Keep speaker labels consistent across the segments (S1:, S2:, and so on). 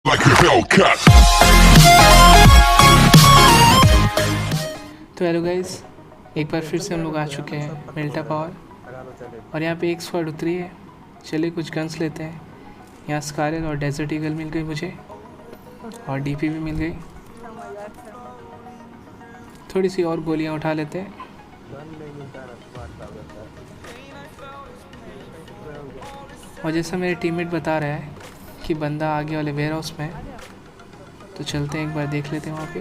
S1: like a Hellcat.
S2: तो hello guys, एक बार फिर से हम लोग आ चुके हैं मिल्टा पावर और यहाँ पे एक स्क्वाड उतरी है। चलिए कुछ गन्स लेते हैं। यहाँ स्कारल और डेजर्ट ईगल मिल गई मुझे और डीपी भी मिल गई। थोड़ी सी और गोलियाँ उठा लेते हैं। और जैसा मेरे टीममेट बता रहा है कि बंदा आगे वाले वेयर हाउस में है, तो चलते हैं एक बार देख लेते हैं वहाँ पे।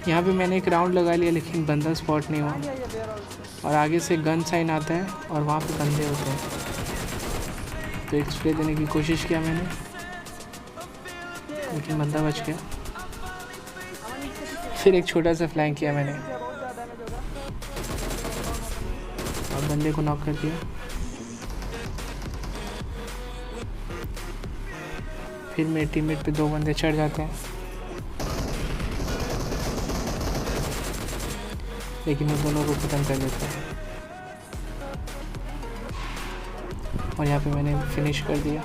S2: यहाँ पे मैंने एक राउंड लगा लिया लेकिन बंदा स्पॉट नहीं हुआ और आगे से गन साइन आता है और वहाँ पे बंदे होते हैं। तो एक स्प्रे देने की कोशिश किया मैंने लेकिन बंदा बच गया। फिर एक छोटा सा फ्लैंक किया मैंने और बंदे को नॉक कर दिया। फिर मेरे टीममेट पे दो बंदे चढ़ जाते हैं लेकिन वो दोनों को ख़त्म कर देता है और यहाँ पे मैंने फिनिश कर दिया।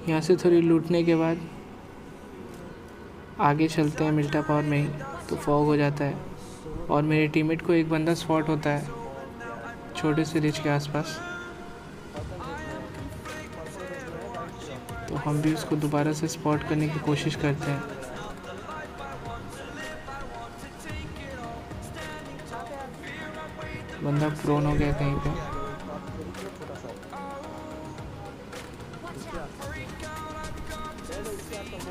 S2: यहाँ से थोड़ी लूटने के बाद आगे चलते हैं मिल्टा पावर में ही, तो फॉग हो जाता है और मेरे टीममेट को एक बंदा स्पॉट होता है छोटे से रिच के आसपास। तो हम भी उसको दोबारा से स्पॉट करने की कोशिश करते हैं। बंदा प्रोन हो गया कहीं पे।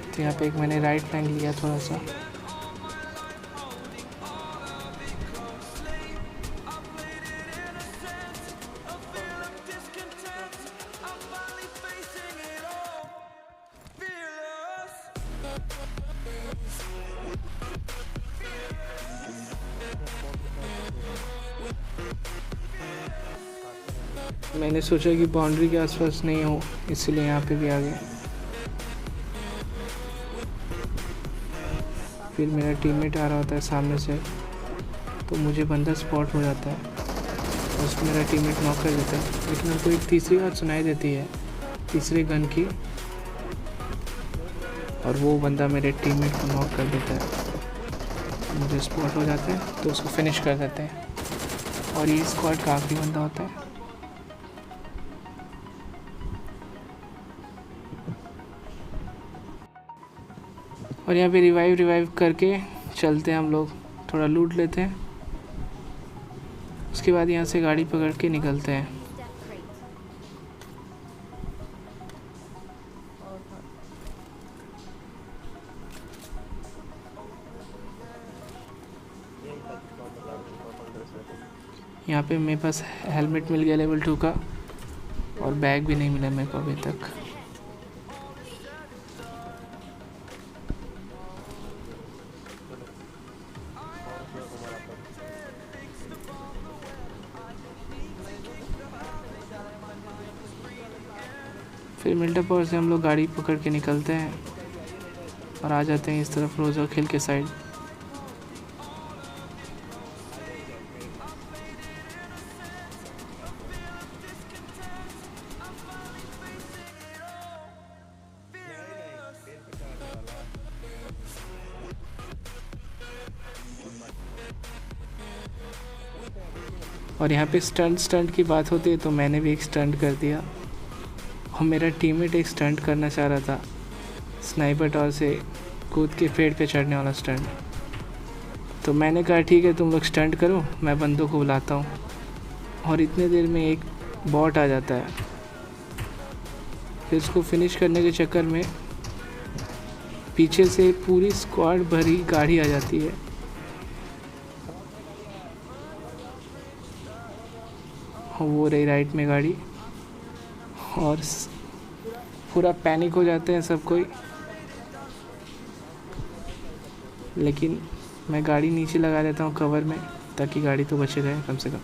S2: तो यहाँ पे एक मैंने राइट फ्लैंक लिया थोड़ा सा। मैंने सोचा कि बाउंड्री के आसपास नहीं हो, इसलिए यहाँ पे भी आ गया। फिर मेरा टीममेट आ रहा होता है सामने से, तो मुझे बंदा स्पॉट हो जाता है और उसको मेरा टीममेट नॉक कर देता है। लेकिन उनको एक तीसरी बात सुनाई देती है तीसरे गन की और वो बंदा मेरे टीममेट को नॉक कर देता है। मुझे स्पॉट हो जाते हैं तो उसको फिनिश कर देते हैं और ये स्क्वाड का आखिरी बंदा होता है। और यहाँ पे रिवाइव करके चलते हैं हम लोग, थोड़ा लूट लेते हैं। उसके बाद यहाँ से गाड़ी पकड़ के निकलते हैं। यहाँ पे मेरे पास हेलमेट मिल गया लेवल 2 का और बैग भी नहीं मिला मेरे को अभी तक। फिर मिल्टा पावर से हम लोग गाड़ी पकड़ के निकलते हैं और आ जाते हैं इस तरफ रोज़ा खेल के साइड। और यहाँ पे स्टंट की बात होती है तो मैंने भी एक स्टंट कर दिया और मेरा टीममेट एक स्टंट करना चाह रहा था, स्नाइपर टॉवर से कूद के पेड़ पे चढ़ने वाला स्टंट। तो मैंने कहा ठीक है तुम लोग स्टंट करो, मैं बंदों को बुलाता हूँ। और इतने देर में एक बॉट आ जाता है। फिर उसको फिनिश करने के चक्कर में पीछे से पूरी स्क्वाड भरी गाड़ी आ जाती है। वो रही राइट में गाड़ी और पूरा पैनिक हो जाते हैं सब कोई। लेकिन मैं गाड़ी नीचे लगा देता हूँ कवर में, ताकि गाड़ी तो बचे रहे कम से कम।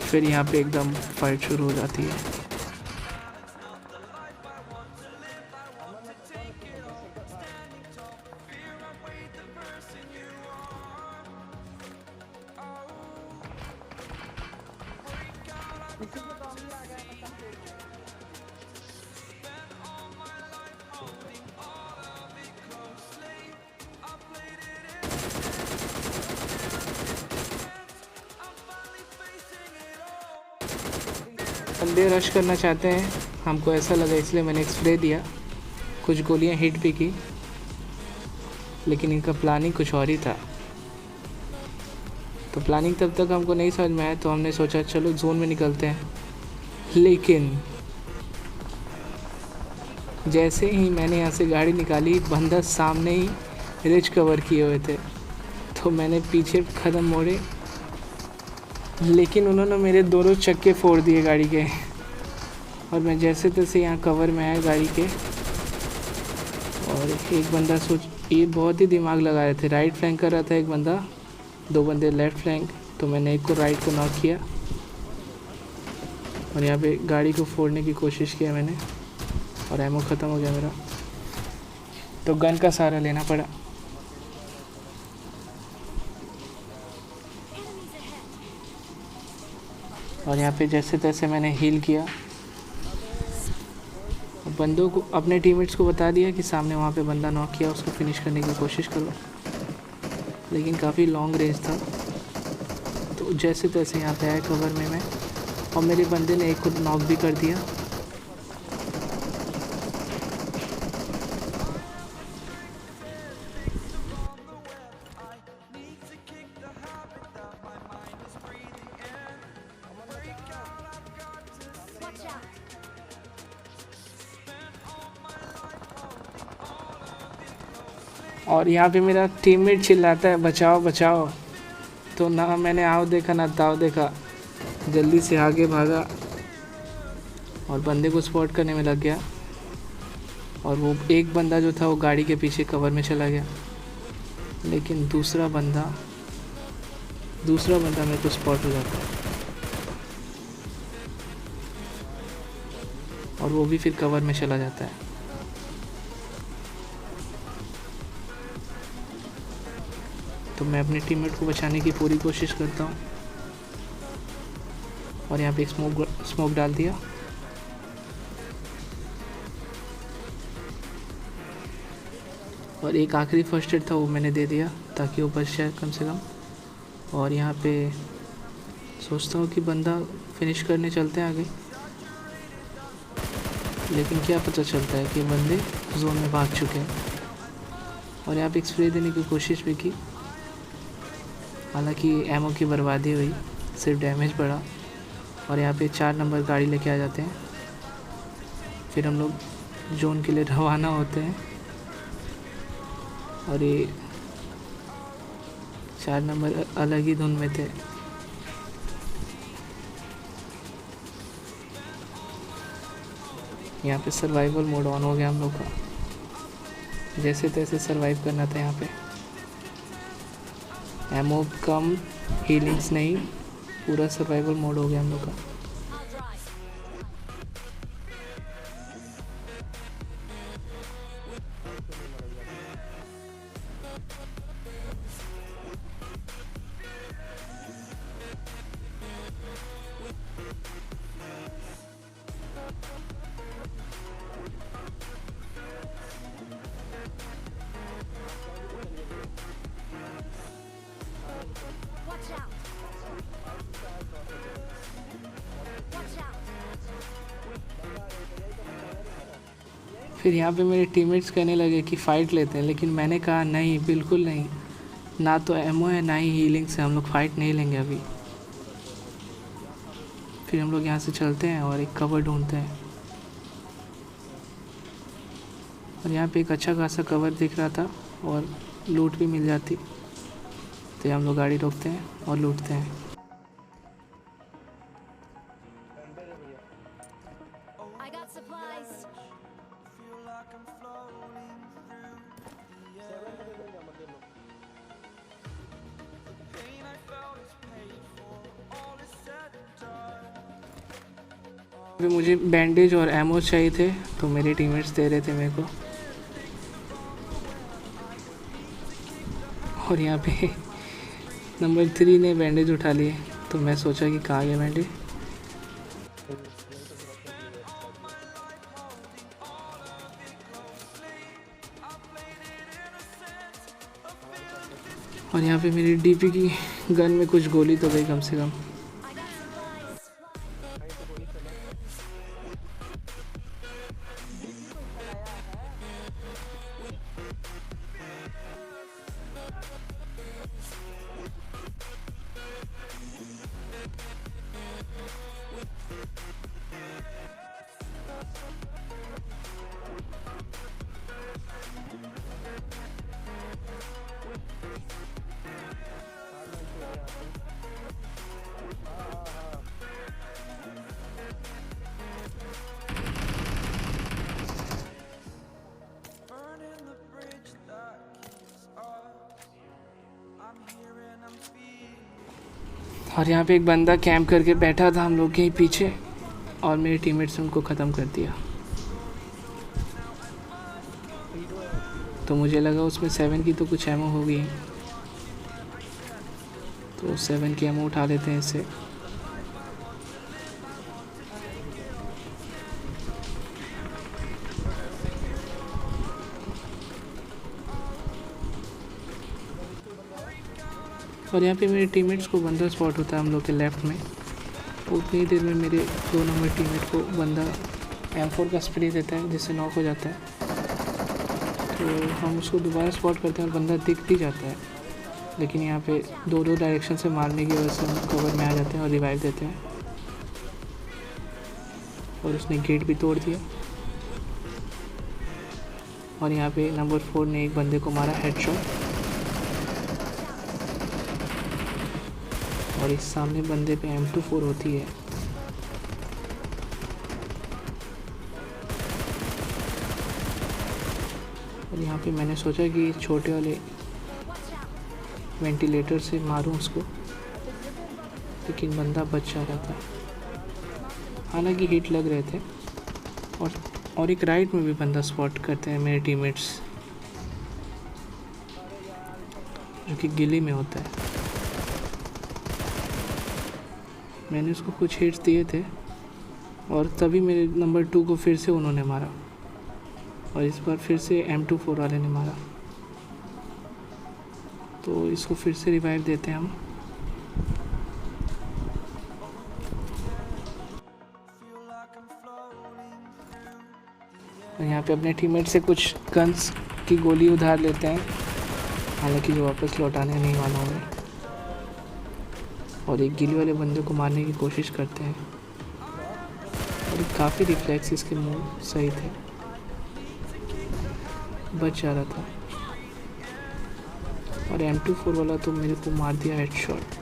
S2: फिर यहाँ पे एकदम फाइट शुरू हो जाती है। बंदे रश करना चाहते हैं, हमको ऐसा लगा इसलिए मैंने एक स्प्रे दिया, कुछ गोलियां हिट भी की, लेकिन इनका प्लानिंग कुछ और ही था। तो प्लानिंग तब तक हमको नहीं समझ में आया, तो हमने सोचा चलो जोन में निकलते हैं। लेकिन जैसे ही मैंने यहाँ से गाड़ी निकाली, बंदा सामने ही रिच कवर किए हुए थे, तो मैंने पीछे कदम मोड़े, लेकिन उन्होंने मेरे दोनों चक्के फोड़ दिए गाड़ी के। और मैं जैसे तैसे यहाँ कवर में आया गाड़ी के। और एक बंदा ये बहुत ही दिमाग लगा रहे थे, राइट फ्लैंक कर रहा था एक बंदा, 2 बंदे लेफ़्ट फ्लैंक, तो मैंने एक को राइट को नॉक किया और यहाँ पे गाड़ी को फोड़ने की कोशिश किया मैंने, और एमो ख़त्म हो गया मेरा, तो गन का सहारा लेना पड़ा। और यहाँ पे जैसे तैसे मैंने हील किया, बंदों को, अपने टीममेट्स को बता दिया कि सामने वहाँ पे बंदा नॉक किया, उसको फिनिश करने की कोशिश करो, लेकिन काफ़ी लॉन्ग रेंज था। तो जैसे तैसे यहाँ पे आया कवर में मैं, और मेरे बंदे ने एक को नॉक भी कर दिया। और यहाँ पे मेरा टीममेट चिल्लाता है बचाओ बचाओ, तो ना मैंने आओ देखा ना ताव देखा, जल्दी से आगे भागा और बंदे को स्पॉट करने में लग गया। और वो एक बंदा जो था वो गाड़ी के पीछे कवर में चला गया, लेकिन दूसरा बंदा मेरे को स्पॉट हो जाता है, और वो भी फिर कवर में चला जाता है। तो मैं अपने टीममेट को बचाने की पूरी कोशिश करता हूँ, और यहाँ पे एक स्मोक डाल दिया। और एक आखिरी फर्स्ट एड था वो मैंने दे दिया, ताकि वो बच जाए कम से कम। और यहाँ पे सोचता हूँ कि बंदा फिनिश करने चलते हैं आगे, लेकिन क्या पता चलता है कि बंदे जोन में भाग चुके हैं। और यहाँ पे एक स्प्रे देने की कोशिश भी की, हालांकि एमओ की बर्बादी हुई, सिर्फ डैमेज बढ़ा। और यहाँ पे 4 नंबर गाड़ी लेके आ जाते हैं, फिर हम लोग जोन के लिए रवाना होते हैं। और ये 4 नंबर अलग ही धुन में थे। यहाँ पे सर्वाइवल मोड ऑन हो गया हम लोग का, जैसे तैसे सर्वाइव करना था। यहाँ पे एमओ कम, हीलिंग्स नहीं, पूरा सर्वाइवल मोड हो गया हम लोग का। फिर यहाँ पे मेरे टीममेट्स कहने लगे कि फ़ाइट लेते हैं, लेकिन मैंने कहा नहीं, बिल्कुल नहीं, ना तो एमओ है ना ही हीलिंग से, हम लोग फ़ाइट नहीं लेंगे अभी। फिर हम लोग यहाँ से चलते हैं और एक कवर ढूंढते हैं, और यहाँ पे एक अच्छा खासा कवर दिख रहा था और लूट भी मिल जाती। तो हम लोग गाड़ी रोकते हैं और लूटते हैं। अभी मुझे बैंडेज और एमो चाहिए थे तो मेरे टीममेट्स दे रहे थे मेरे को। और यहाँ पे नंबर 3 ने बैंडेज उठा लिए तो मैं सोचा कि कहाँ गया बैंडेज। और यहाँ पे मेरी डीपी की गन में कुछ गोली तो गई कम से कम। और यहाँ पे एक बंदा कैंप करके बैठा था हम लोग के ही पीछे और मेरे टीममेट्स ने उनको ख़त्म कर दिया। तो मुझे लगा उसमें 7 की तो कुछ एमो होगी, तो 7 की एमो उठा लेते हैं इससे। और यहाँ पे मेरे टीममेट्स को बंदा स्पॉट होता है हम लोग के लेफ़्ट में। उतनी देर में मेरे 2 नंबर टीममेट को बंदा M4 का स्प्रे देता है जिससे नॉक हो जाता है। तो हम उसको दोबारा स्पॉट करते हैं और बंदा दिख भी जाता है, लेकिन यहाँ पे 2 डायरेक्शन से मारने की वजह से हम कवर में आ जाते हैं और रिवाइव देते हैं। और उसने गेट भी तोड़ दिया। और यहाँ पे नंबर 4 ने एक बंदे को मारा हेडशॉट। और इस सामने बंदे पे M24 होती है। और यहाँ पे मैंने सोचा कि छोटे वाले वेंटिलेटर से मारूं उसको, लेकिन बंदा बच जा रहा था। हालांकि हिट लग रहे थे। और एक राइट में भी बंदा स्पॉट करते हैं मेरे टीममेट्स, जो कि गिली में होता है। मैंने उसको कुछ हिट्स दिए थे और तभी मेरे नंबर 2 को फिर से उन्होंने मारा और इस बार फिर से M24 वाले ने मारा। तो इसको फिर से रिवाइव देते हैं हम। और यहाँ पे अपने टीममेट से कुछ गन्स की गोली उधार लेते हैं, हालांकि जो वापस लौटाने नहीं वाला हूँ। और एक गिली वाले बंदे को मारने की कोशिश करते हैं और काफ़ी रिफ्लेक्स इसके मुंह सही थे, बच जा रहा था। और M24 वाला तो मेरे को मार दिया हेडशॉट।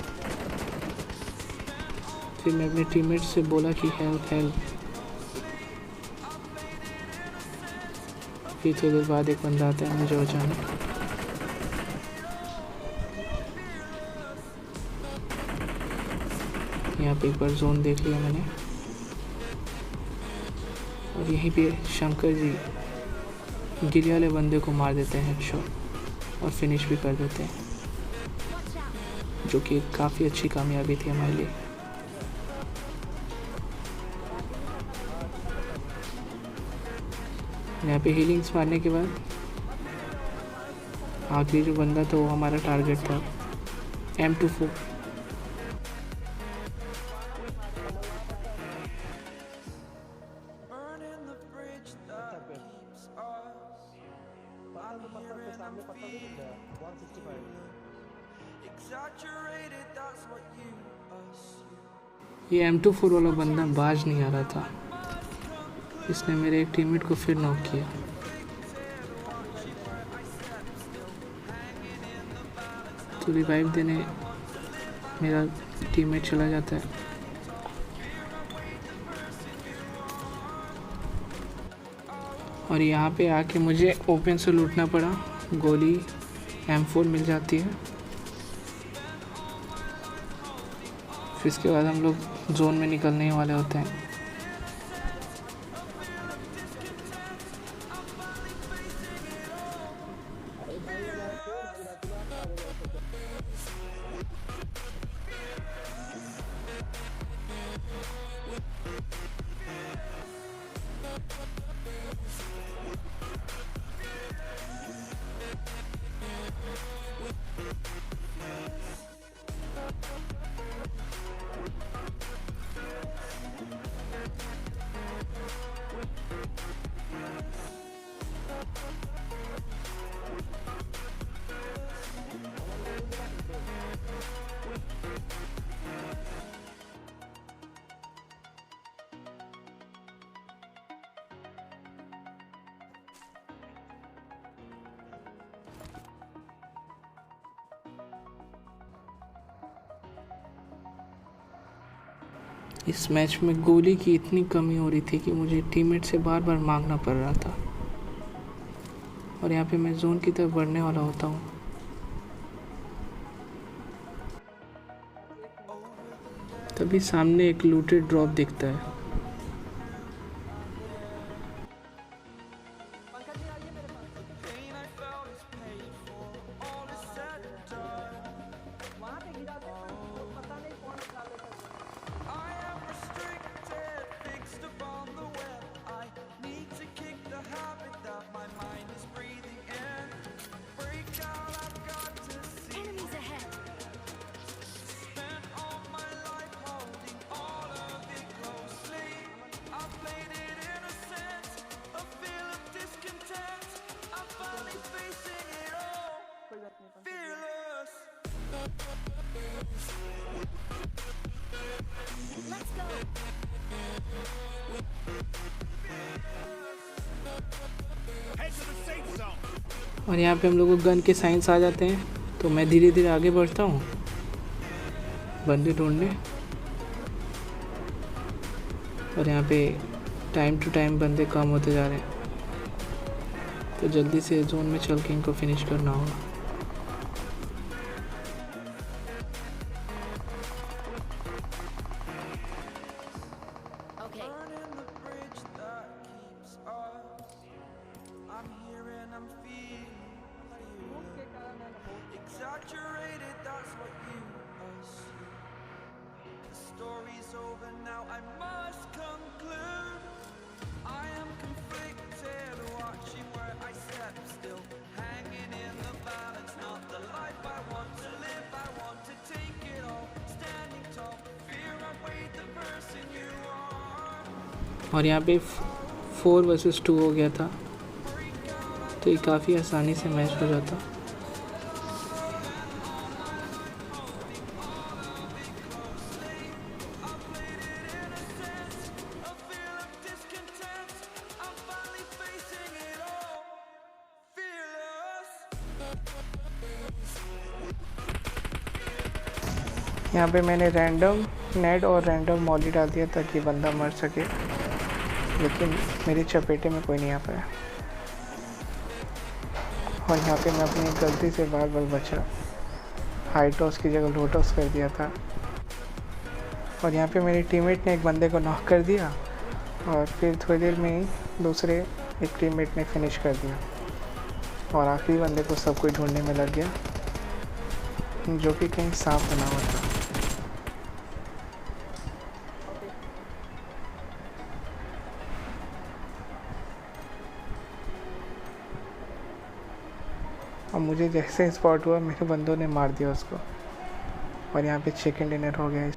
S2: फिर मैं अपने टीममेट से बोला कि हेल्प हेल्प। फिर थोड़ी देर बाद एक बंदा आता है मुझे बचाने। यहाँ पे एक बार जोन देख लिया मैंने और यहीं पे शंकर जी गिली वाले बंदे को मार देते हैं हेडशॉट और फिनिश भी कर देते हैं, जो कि काफ़ी अच्छी कामयाबी थी हमारे लिए। यहाँ पे हीलिंग्स मारने के बाद आखिरी जो बंदा था वो हमारा टारगेट था M24। ये M24 वाला बंदा बाज नहीं आ रहा था, इसने मेरे एक टीममेट को फिर नॉक किया। तो रिवाइव देने मेरा टीममेट चला जाता है। और यहाँ पे आके मुझे ओपन से लूटना पड़ा। गोली M4 मिल जाती है। फिर इसके बाद हम लोग जोन में निकलने वाले होते हैं। इस मैच में गोली की इतनी कमी हो रही थी कि मुझे टीममेट से बार बार मांगना पड़ रहा था। और यहाँ पे मैं जोन की तरफ बढ़ने वाला होता हूँ। तभी सामने एक लूटेड ड्रॉप दिखता है।
S1: Enemies ahead. Let's go.
S3: Head to the safe zone.
S2: और यहाँ पे हम लोग को गन के साइंस आ जाते हैं, तो मैं धीरे धीरे आगे बढ़ता हूँ बंदे ढूंढने। और यहाँ पे टाइम टू टाइम बंदे कम होते जा रहे हैं, तो जल्दी से जोन में चल के इनको फिनिश करना होगा।
S1: Okay.
S4: Exaggerated, that's what you assume. The story's over now, I must conclude. I am conflicted, watching where I step still, hanging in the balance, not the life I want to live. I want to take it all, standing tall, fear I weighed the person you are.
S2: और यहाँ पे 4 versus 2 हो गया था, तो ये काफ़ी आसानी से मैच हो जाता। यहाँ पे मैंने रैंडम नेट और रैंडम मॉली डाल दिया ताकि बंदा मर सके, लेकिन मेरी चपेटे में कोई नहीं आ पाया। और यहाँ पे मैं अपनी गलती से बार बार बचा, हाई टॉस की जगह लो टॉस कर दिया था। और यहाँ पे मेरे टीममेट ने एक बंदे को नॉक कर दिया, और फिर थोड़ी देर में ही दूसरे एक टीममेट ने फिनिश कर दिया, और आखिरी बंदे को सब कोई ढूंढने में लग गया, जो कि कहीं सांप बना हुआ था। और मुझे जैसे स्पॉट हुआ, मेरे बंदों ने मार दिया उसको। और यहाँ पे चिकन डिनर हो गया।